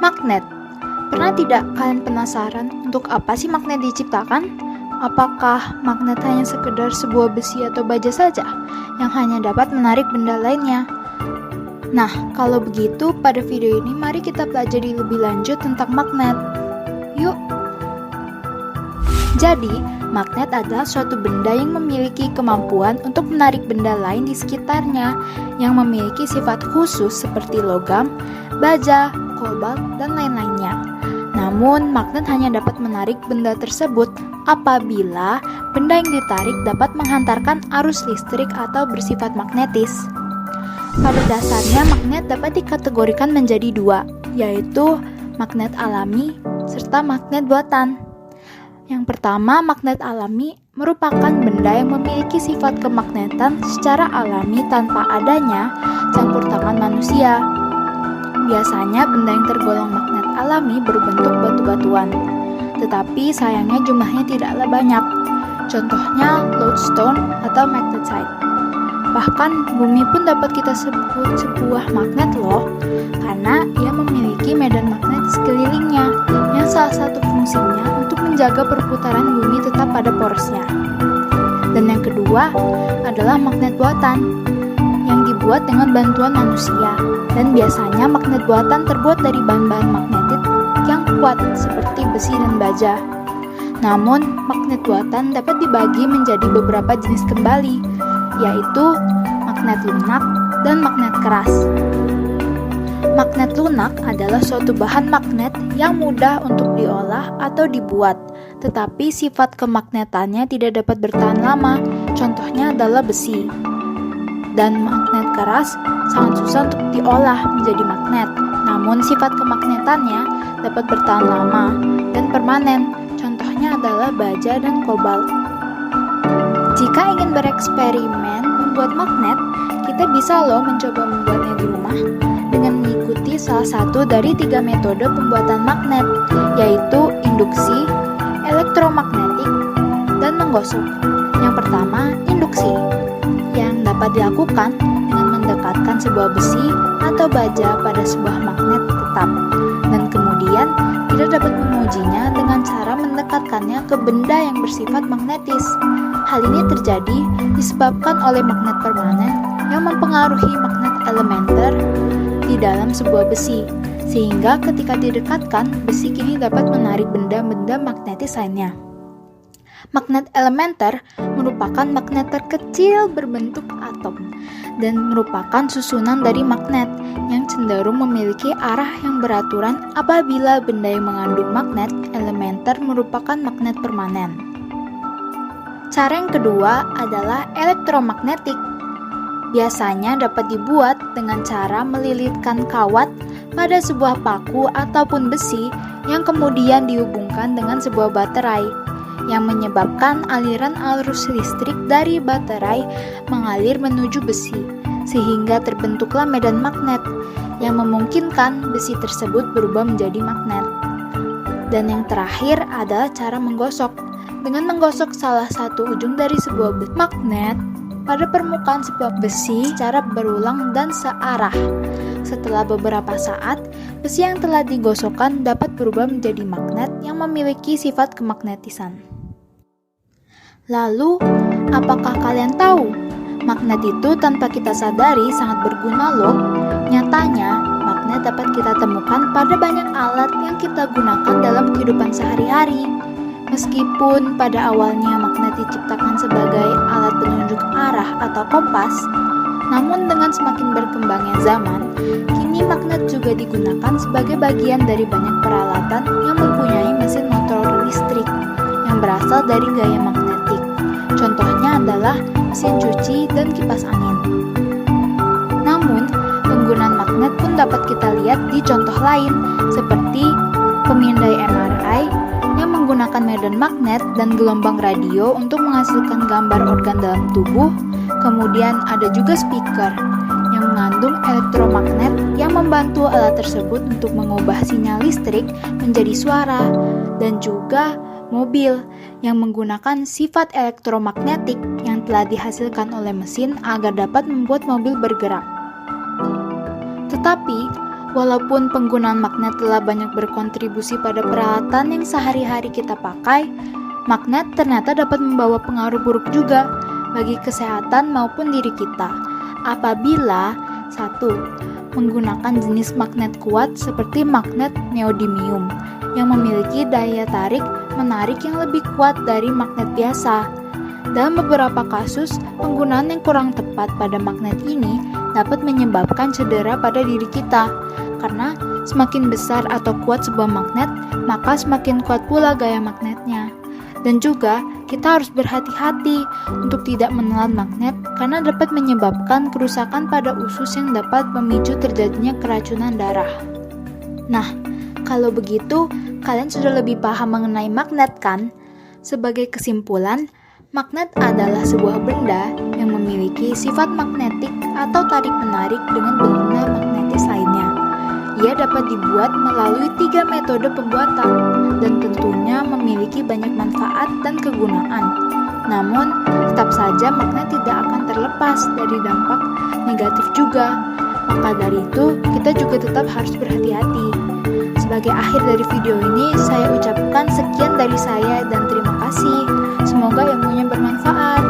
Magnet. Pernah tidak kalian penasaran untuk apa sih magnet diciptakan? Apakah magnet hanya sekedar sebuah besi atau baja saja yang hanya dapat menarik benda lainnya? Nah, kalau begitu pada video ini mari kita pelajari lebih lanjut tentang magnet. Yuk! Jadi, magnet adalah suatu benda yang memiliki kemampuan untuk menarik benda lain di sekitarnya yang memiliki sifat khusus seperti logam, baja, kobalt, dan lain-lainnya. Namun, magnet hanya dapat menarik benda tersebut apabila benda yang ditarik dapat menghantarkan arus listrik atau bersifat magnetis. Pada dasarnya, magnet dapat dikategorikan menjadi dua, yaitu magnet alami serta magnet buatan. Yang pertama, magnet alami merupakan benda yang memiliki sifat kemagnetan secara alami tanpa adanya campur tangan manusia. Biasanya benda yang tergolong magnet alami berbentuk batu-batuan, tetapi sayangnya jumlahnya tidaklah banyak. Contohnya lodestone atau magnetite. Bahkan bumi pun dapat kita sebut sebuah magnet loh, karena ia memiliki medan magnet di sekelilingnya yang salah satu fungsinya untuk menjaga perputaran bumi tetap pada porosnya. Dan yang kedua adalah magnet buatan yang dibuat dengan bantuan manusia, dan biasanya magnet buatan terbuat dari bahan-bahan magnetit yang kuat seperti besi dan baja. Namun, magnet buatan dapat dibagi menjadi beberapa jenis kembali, yaitu magnet lunak dan magnet keras. Magnet lunak adalah suatu bahan magnet yang mudah untuk diolah atau dibuat, tetapi sifat kemagnetannya tidak dapat bertahan lama, contohnya adalah besi. Dan magnet keras sangat susah untuk diolah menjadi magnet, namun sifat kemagnetannya dapat bertahan lama dan permanen, contohnya adalah baja dan kobalt. Jika ingin bereksperimen membuat magnet, kita bisa loh mencoba membuatnya di rumah dengan mengikuti salah satu dari 3 metode pembuatan magnet, yaitu induksi, elektromagnetik, dan menggosok. Yang pertama, induksi, yang dapat dilakukan dengan mendekatkan sebuah besi atau baja pada sebuah magnet tetap, dan kemudian kita dapat mengujinya dengan cara mendekatkannya ke benda yang bersifat magnetis. Hal ini terjadi disebabkan oleh magnet permanen yang mempengaruhi magnet elementer di dalam sebuah besi, sehingga ketika didekatkan, besi kini dapat menarik benda-benda magnetis lainnya. Magnet elementer merupakan magnet terkecil berbentuk atom dan merupakan susunan dari magnet yang cenderung memiliki arah yang beraturan apabila benda yang mengandung magnet elementer merupakan magnet permanen. Cara yang kedua adalah elektromagnetik. Biasanya dapat dibuat dengan cara melilitkan kawat pada sebuah paku ataupun besi yang kemudian dihubungkan dengan sebuah baterai, yang menyebabkan aliran arus listrik dari baterai mengalir menuju besi, sehingga terbentuklah medan magnet yang memungkinkan besi tersebut berubah menjadi magnet. Dan yang terakhir adalah cara menggosok. Dengan menggosok salah satu ujung dari sebuah magnet pada permukaan sebuah besi secara berulang dan searah. Setelah beberapa saat, besi yang telah digosokkan dapat berubah menjadi magnet yang memiliki sifat kemagnetisan. Lalu, apakah kalian tahu? Magnet itu tanpa kita sadari sangat berguna loh. Nyatanya, magnet dapat kita temukan pada banyak alat yang kita gunakan dalam kehidupan sehari-hari. Meskipun pada awalnya magnet diciptakan sebagai alat penunjuk arah atau kompas, namun dengan semakin berkembangnya zaman, kini magnet juga digunakan sebagai bagian dari banyak peralatan yang mempunyai mesin motor listrik yang berasal dari gaya magnetik. Contohnya adalah mesin cuci dan kipas angin. Namun, penggunaan magnet pun dapat kita lihat di contoh lain, seperti pemindai MRI yang menggunakan medan magnet dan gelombang radio untuk menghasilkan gambar organ dalam tubuh. Kemudian ada juga speaker yang mengandung elektromagnet yang membantu alat tersebut untuk mengubah sinyal listrik menjadi suara, dan juga mobil yang menggunakan sifat elektromagnetik yang telah dihasilkan oleh mesin agar dapat membuat mobil bergerak. Tetapi, Walaupun penggunaan magnet telah banyak berkontribusi pada peralatan yang sehari-hari kita pakai, magnet ternyata dapat membawa pengaruh buruk juga bagi kesehatan maupun diri kita. Apabila 1. Menggunakan jenis magnet kuat seperti magnet neodymium yang memiliki daya tarik-menarik yang lebih kuat dari magnet biasa. Dalam beberapa kasus, penggunaan yang kurang tepat pada magnet ini dapat menyebabkan cedera pada diri kita. Karena semakin besar atau kuat sebuah magnet, maka semakin kuat pula gaya magnetnya. Dan juga, kita harus berhati-hati untuk tidak menelan magnet karena dapat menyebabkan kerusakan pada usus yang dapat memicu terjadinya keracunan darah. Nah, kalau begitu, kalian sudah lebih paham mengenai magnet kan? Sebagai kesimpulan, magnet adalah sebuah benda yang memiliki sifat magnetik atau tarik-menarik dengan benda magnetis lainnya. Ia dapat dibuat melalui 3 metode pembuatan dan tentunya memiliki banyak manfaat dan kegunaan. Namun, tetap saja magnet tidak akan terlepas dari dampak negatif juga. Maka dari itu, kita juga tetap harus berhati-hati. Sebagai akhir dari video ini, saya ucapkan sekian dari saya dan terima kasih. Semoga ilmunya bermanfaat.